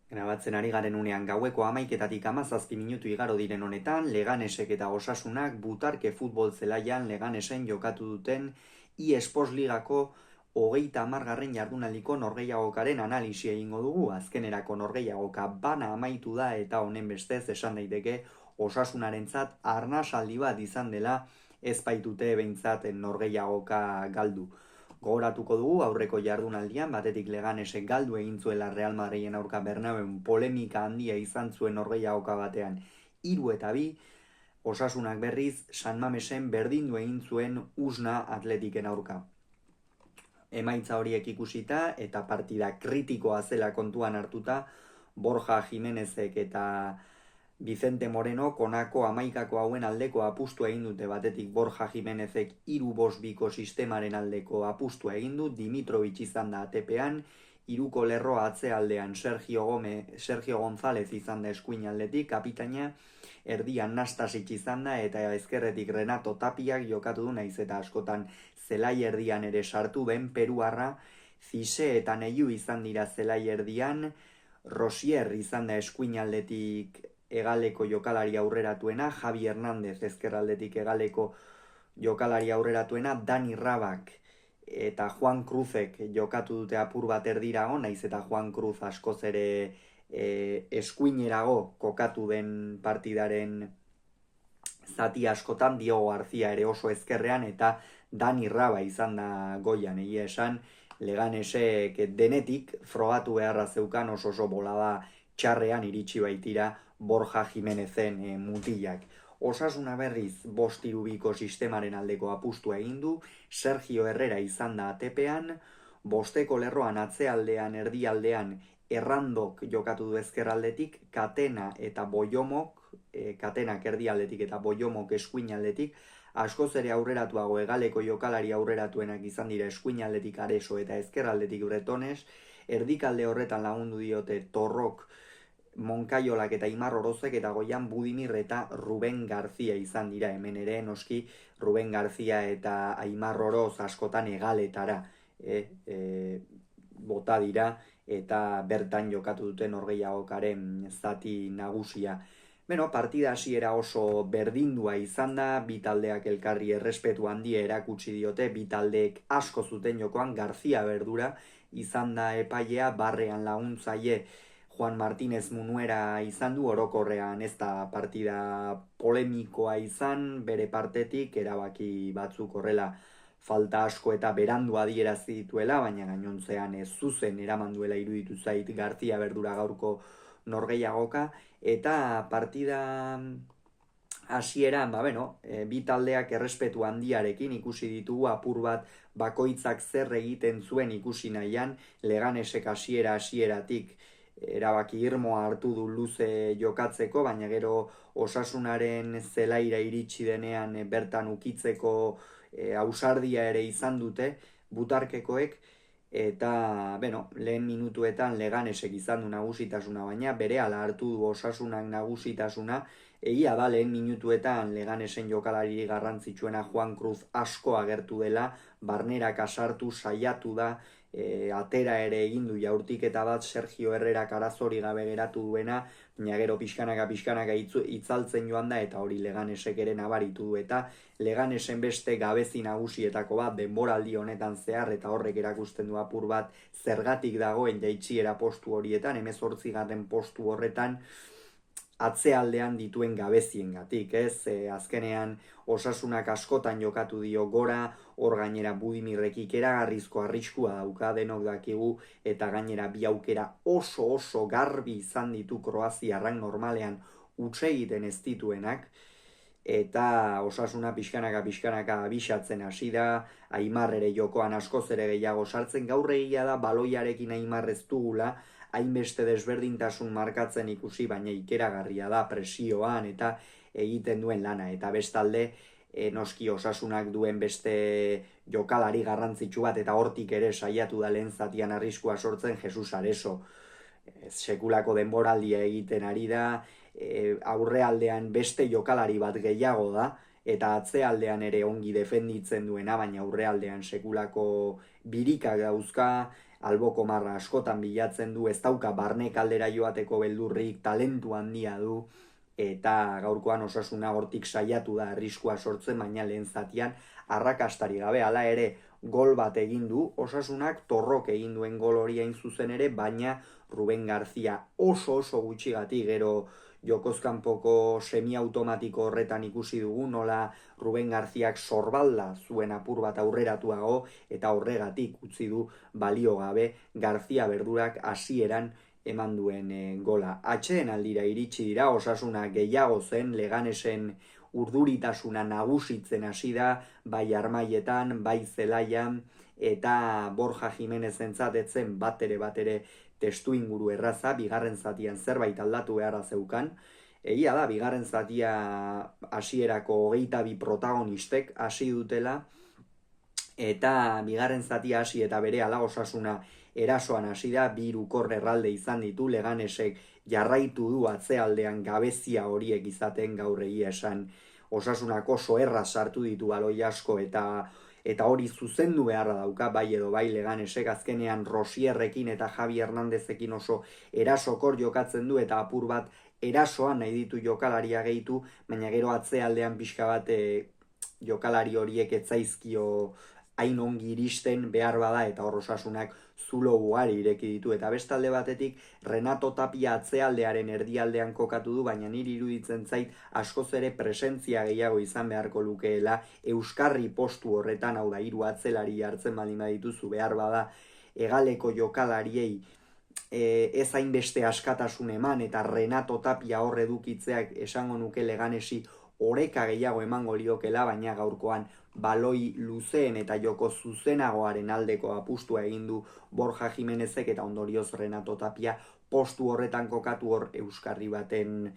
Grabatzen ari garen unean gaueko 11:17 igaro diren honetan, Leganesek eta Osasunak Butarke futbol zelaian Leganesen jokatu duten eSports Ligako 30. jardunaldiko norgehiagokaren analisia egingo dugu. Azkenerako norgehiagoka bana amaitu da eta honen bestez esan daiteke Osasunarentzat arnasaldi bat izan dela, ez baitute behintzat norgehiagoka galdu. Gogoratuko dugu aurreko jardunaldian batetik Leganesek galdu egin zuela Real Madrilen aurka Bernabeun polemika handia izan zuen norgehiagoka batean 3-2, Osasunak berriz San Mamesen berdindu egin zuen Usna Atletiken aurka. Emaitza horiek ikusita eta partida kritikoa zela kontuan hartuta, Borja Jimenezek eta Vicente Moreno konako 11 hauen aldeko apustua egin dute. Batetik Borja Jimenezek 3-5-2 sistemaren aldeko apustua egin du, Dimitrovic izan da ATP-an, 3ko lerroa atzealdean Sergio González izan da eskuin aldetik, kapitaina erdian Nastasic izan da eta ezkerretik Renato Tapiak jokatu du, naiz eta askotan zelai erdian ere sartu den peruarra, Zise eta Neiu izan dira zelai erdian, Rosier izan da eskuin aldetik Egaleko jokalari aurreratuena, Javi Hernández ezkerraldetik Egaleko jokalari aurreratuena, Dani Rabak eta Juan Cruzek jokatu dute apur bat erdirago, naiz eta Juan Cruz askoz ere eskuinerago kokatu den partidaren zati askotan, Diogo García ere oso ezkerrean eta Dani Raba izan da goian. Egia esan, Leganesek denetik frogatu beharra zeukan oso bolada txarrean iritsi baitira Borja Jimenezen mutilak. Osasuna berriz 5-3-2 sistemaren aldeko apustua egin du, Sergio Herrera izan da ATP-an, 5ko lerroan atzealdean erdialdean Errandok jokatu du ezkerraldetik, Katena eta Boiomok, Katenak erdialdetik eta Boiomok eskuin aldetik, askoz ere aurreratuago Egaleko jokalari aurreratuenak izan dira eskuin aldetik Areso eta ezkerraldetik Bretones, erdikalde horretan lagundu diote Torrok, Moncaiolak eta Imar Orozek eta goian Budimir eta Ruben Garzia izan dira. Hemen ere noski Ruben Garzia eta Aimar Oroz askotan egaletara bota dira eta bertan jokatu duten norgehiagokaren zati nagusia. Partida hasiera oso berdindua izan da, bi taldeak elkarri errespetu handia erakutsi diote, bi taldeek asko zuten jokoan, Garzia berdura izan da epailea, barrean laguntzaile Juan Martínez Munuera izan du, orokorrean ez da partida polemikoa izan, bere partetik erabaki batzuk horrela falta asko eta berandu adierazi dituela, baina gainontzean ez zuzen eraman duela iruditu zait Garzia berdura gaurko norgehiagoka, eta partida hasieran, bi taldeak errespetu handiarekin ikusi ditugu apur bat bakoitzak zer egiten zuen ikusi nahian, Leganesek hasieratik erabaki irmoa hartu du luze jokatzeko, baina gero Osasunaren zelaira iritsi denean bertan ukitzeko ausardia ere izan dute Butarkekoek, eta lehen minutuetan Leganesek izan du nagusitasuna, baina berehala hartu du Osasunak nagusitasuna. Egia da lehen minutuetan Leganesen jokalari garrantzitsuena Juan Cruz asko agertu dela, barneraka sartu saiatu da, atera ere egin du jaurtiketa bat Sergio Herrera arazori gabe geratu duena, baina gero pixkanaka itzaltzen joan da eta hori Leganesek ere nabaritu du, eta Leganesen beste gabezi nagusietako bat denboraldi honetan zehar, eta horrek erakusten du apur bat zergatik dagoen jaitsiera postu horietan, 18. postu horretan atzealdean dituen gabeziengatik, azkenean Osasunak askotan jokatu dio gora, hor gainera Budimirrekik eragarrizko arriskua dauka, denok dakigu, eta gainera bi aukera oso garbi izan ditu kroaziarrak normalean utxe egiten ez dituenak, eta Osasuna pixkanaka abisatzen hasi da, Aimar ere jokoan askoz ere gehiago sartzen, gaur egia da baloiarekin Aimar ez dugula, hainbeste desberdintasun markatzen ikusi, baina ikeragarria da presioan eta egiten duen lana, eta bestalde noski Osasunak duen beste jokalari garrantzitsu bat, eta hortik ere saiatu da lehen zatian arriskua sortzen Jesus Areso. Sekulako denboraldia egiten ari da, aurrealdean beste jokalari bat gehiago da, eta atzealdean ere ongi defenditzen duena, baina aurrealdean sekulako birika dauzka, alboko marra askotan bilatzen du, ez dauka barne kaldera joateko beldurrik, talentu handia du, eta gaurkoan Osasuna hortik saiatu da arriskua sortzen, baina lehen zatian arrakastari gabe. Hala ere, gol bat egin du, Osasunak torrok egin duen gol hori hain zuzen ere, baina Ruben García oso gutxigati, gero jokozkanpoko semiautomatiko horretan ikusi dugu, nola Ruben Garziak sorbalda zuen apur bat aurreratuago, eta horregatik utzi du balio gabe Garzia berdurak hasieran eman duen gola. Atxeen aldira iritsi dira, Osasuna gehiago zen, Leganesen urduritasuna nagusitzen hasi da, bai Armaietan, bai Zelaian, eta Borja Jimenez entzatetzen bat ere testu inguru erraza, bigarren zatian zerbait aldatu beharra zeukan. Egia da, bigarren zatia hasierako 22 protagonistek hasi dutela, eta bigarren zatia hasi eta berehala Osasuna erasoan hasi da, 2 irukor erralde izan ditu, Leganesek jarraitu du atzealdean gabezia horiek izaten, gaur egia esan Osasunak oso erraz sartu ditu baloi asko, eta hori zuzendu beharra dauka, bai edo bai Leganesek, azkenean Rosierrekin eta Javi Hernandezekin oso erasokor jokatzen du, eta apur bat erasoan nahi ditu jokalaria gehitu, baina gero atzealdean pixka bat jokalari horiek etzaizkio hain ongi iristen behar bada, eta hor Osasunak zulo ugari ireki ditu, eta bestalde batetik Renato Tapia atzealdearen erdialdean kokatu du, baina niri iruditzen zait askoz ere presentzia gehiago izan beharko lukeela euskarri postu horretan, hau da, 3 atzelari hartzen baldin badituzu behar bada hegaleko jokalariei ez hainbeste askatasun eman, eta Renato Tapia hor edukitzeak esango nuke Leganesi oreka gehiago emango liokela, baina gaurkoan baloi luzeen eta joko zuzenagoaren aldeko apustua egin du Borja Jimenezek, eta ondorioz Renato Tapia postu horretan kokatu, hor euskarri baten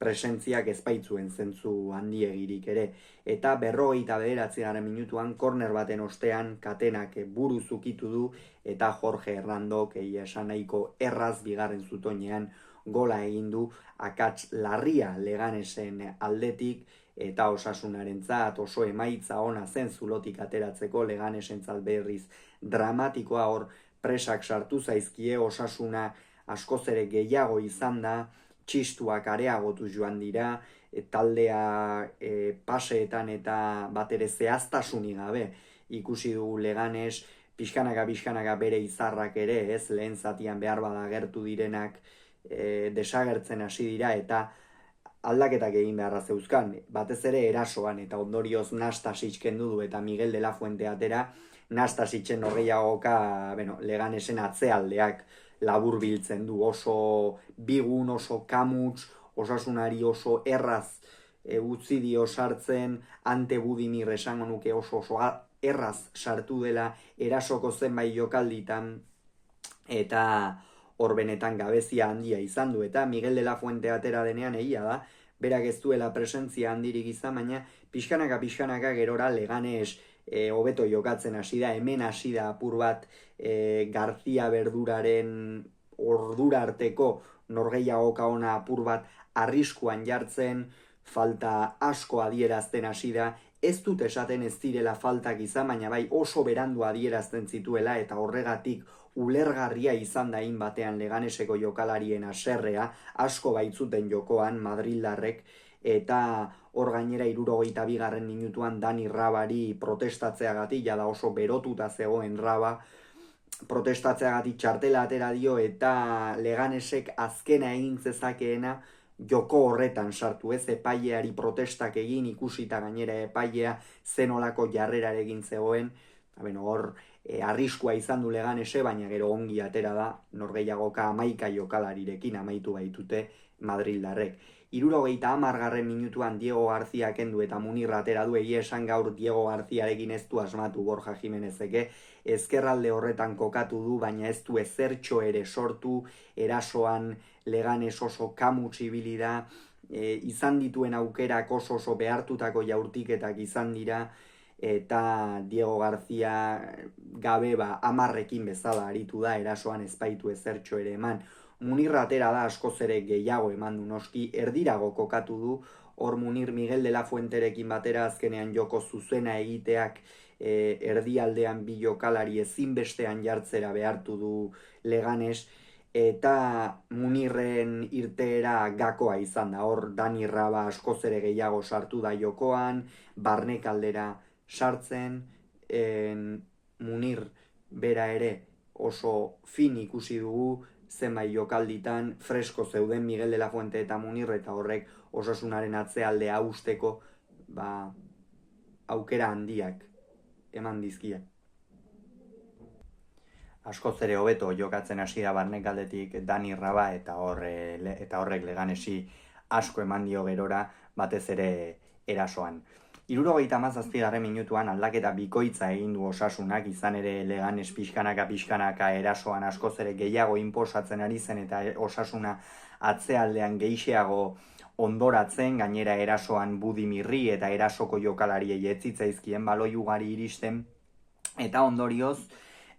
presentziak ezpaitzuen zentzu handiegirik ere. Eta 59. minutuan korner baten ostean Katenak buruz ukitu du, eta Jorge Hernandok egia esan nahiko erraz bigarren zutoinean gola egin du, akats larria Leganesen aldetik, eta Osasunarentzat oso emaitza ona zen zulotik ateratzeko, Leganesentzat berriz dramatikoa, hor presak sartu zaizkie, Osasuna askoz ere gehiago izan da, txistuak areagotu joan dira, taldea paseetan eta bat ere zehaztasunik gabe ikusi dugu Leganes, pixkanaka bere izarrak ere, ez lehen zatian behar bada gertu direnak desagertzen hasi dira, eta aldaketak egin beharra zeuzkan, batez ere erasoan, eta ondorioz Nastasic kendu du, eta Miguel de la Fuente atera, Nastasicen norgehiagoka Leganesen atzealdeak labur biltzen du, oso bigun, oso kamuts, Osasunari oso erraz utzi dio sartzen, Ante Budimir esango nuke oso erraz sartu dela erasoko zenbait jokalditan, eta hor benetan gabezia handia izan du, eta Miguel de la Fuente atera denean egia da, berak ez duela presentzia handirik izan, baina pixkanaka gerora Leganes hobeto jokatzen hasi da, hemen hasi da apur bat Garzia berduraren ordura arteko norgehiagoka ona apur bat arriskuan jartzen, falta asko adierazten hasi da, ez dut esaten ez direla faltak izan, baina bai oso berandu adierazten zituela, eta horregatik ulergarria izan da batean Leganeseko jokalarien haserrea, asko baitzuten jokoan Madrildarrek, eta hor gainera 62. minutuan Dani Rabari protestatzeagatik, jada oso berotuta zegoen Raba, protestatzeagatik txartela atera dio, eta Leganesek azkena egin zezakeena joko horretan sartu, ez epaileari protestak egin, ikusita gainera epailea zenolako jarrerarekin zegoen, hor arriskua izan du Leganese, baina gero ongi atera da, norgehiagoka 11 jokalarirekin amaitu baitute Madrildarrek. 70. minutuan Diego García kendu eta Munir atera du, egia esan gaur Diego Garciarekin ez du asmatu Borja Jimenezeke, ezkerralde horretan kokatu du, baina ez du ezertxo ere sortu, erasoan Leganes oso kamuts ibili da, izan dituen aukerak oso behartutako jaurtiketak izan dira, eta Diego García gabe 10 bezala aritu da, erasoan ezpaitu ezertxo ere eman. Munir atera da askoz ere gehiago eman du noski, erdirago kokatu du, hor Munir Miguel de la Fuenterekin batera azkenean joko zuzena egiteak erdialdean bi jokalari ezinbestean jartzera behartu du Leganes, eta Munirren irteera gakoa izan da. Hor Dani Raba askoz ere gehiago sartu da jokoan, barnekaldera sartzen, Munir bera ere oso fin ikusi dugu, zenbait jokalditan fresko zeuden Miguel de la Fuente eta Munir, eta horrek Osasunaren atzealdea usteko aukera handiak eman dizkie. Askoz ere hobeto jokatzen hasi da barnekaldetik Dani Raba, eta horrek Leganesi asko eman dio gerora, batez ere erasoan. 77. minutuan aldaketa bikoitza egin du Osasunak, izan ere Leganes pixkanaka erasoan askoz ere gehiago inposatzen ari zen, eta Osasuna atzealdean gehixeago ondoratzen, gainera erasoan Budimirri eta erasoko jokalariei ez zitzaizkien baloi ugari iristen, eta ondorioz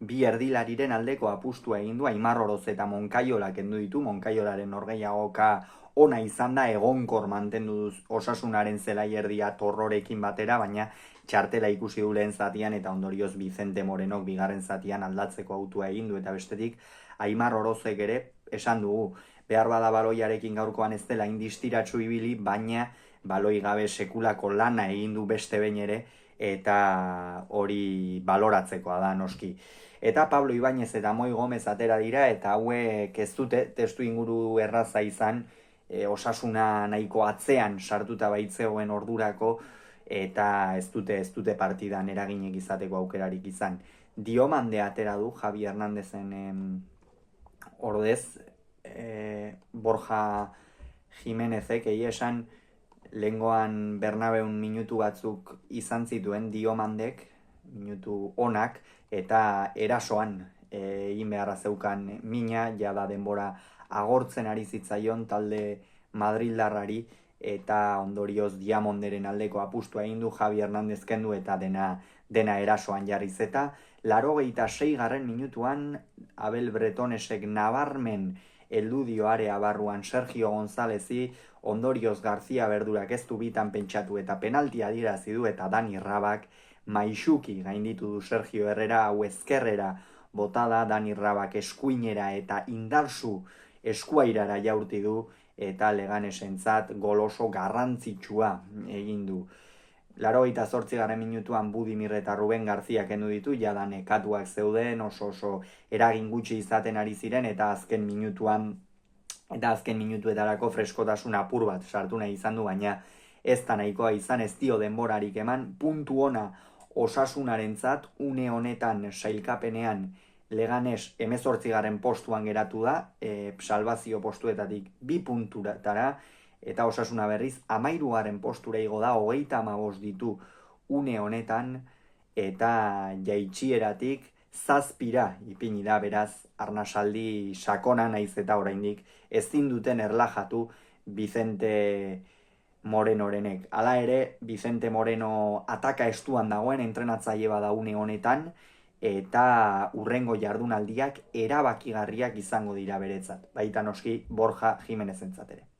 bi erdilariren aldeko apustua egin du. Aimar Oroz eta Monkaiola kendu ditu. Monkailolaren norgehiagoka ona izan da, egonkor mantendu duz Osasunaren zelai erdia Torrorekin batera, baina txartela ikusi du lehen zatian, eta ondorioz Vicente Morenok bigarren zatian aldatzeko autua egin du, eta bestetik Aimar Orozek ere esan dugu, behar bada baloiarekin gaurkoan ez dela indistiratsu ibili, baina baloi gabe sekulako lana egin du beste behin ere, eta hori baloratzekoa da noski. Eta Pablo Ibáñez eta Moi Gomez atera dira, eta hauek ez dute testu inguru erraza izan, Osasuna nahiko atzean sartuta baitzegoen ordurako, eta ez dute partidan eraginek izateko aukerarik izan. Diomande atera du Javi Hernandezen ordez, Borja Jimenezek egia esan lehengoan Bernabeun minutu batzuk izan zituen Diomandek, minutu onak, eta erasoan egin beharra zeukan mina, jada denbora agortzen ari zitzaion talde madrildarrari, eta ondorioz Diamonderen aldeko apustua egin du, Javi Hernandez kendu, eta dena erasoan jarriz. Eta 86. minutuan Abel Bretonesek nabarmen heldu dio area barruan Sergio Gonzálezi, ondorioz García Berdurak ez du bitan pentsatu eta penaltia adierazi du, eta Dani Rabak maixuki gainditu du Sergio Herrera, hau ezkerrera botada, Dani Rabak eskuinera eta indarsu eskuairara jaurti du, eta Leganesentzat gol oso garrantzitsua egin du. 88. minutuan Budimir eta Ruben García kendu ditu, jada nekatuak zeuden, oso eragin gutxi izaten ari ziren, eta azken minutuetarako freskotasun apur bat sartu nahi izan du, baina ez da nahikoa izan, ez dio denborarik eman. Puntu ona Osasunarentzat, une honetan sailkapenean Leganes 18. postuan geratu da, salbazio postuetatik 2 punturatara, eta Osasuna berriz 13. postura igo da, 35 ditu une honetan, eta jaitsieratik 7 ipini da, beraz arnasaldi sakona naiz eta oraindik ezin duten erlajatu Vicente Morenorenek. Hala ere, Vicente Moreno ataka estuan dagoen entrenatzaile bada une honetan, eta hurrengo jardunaldiak erabakigarriak izango dira beretzat, baita noski Borja Jimenezentzat ere.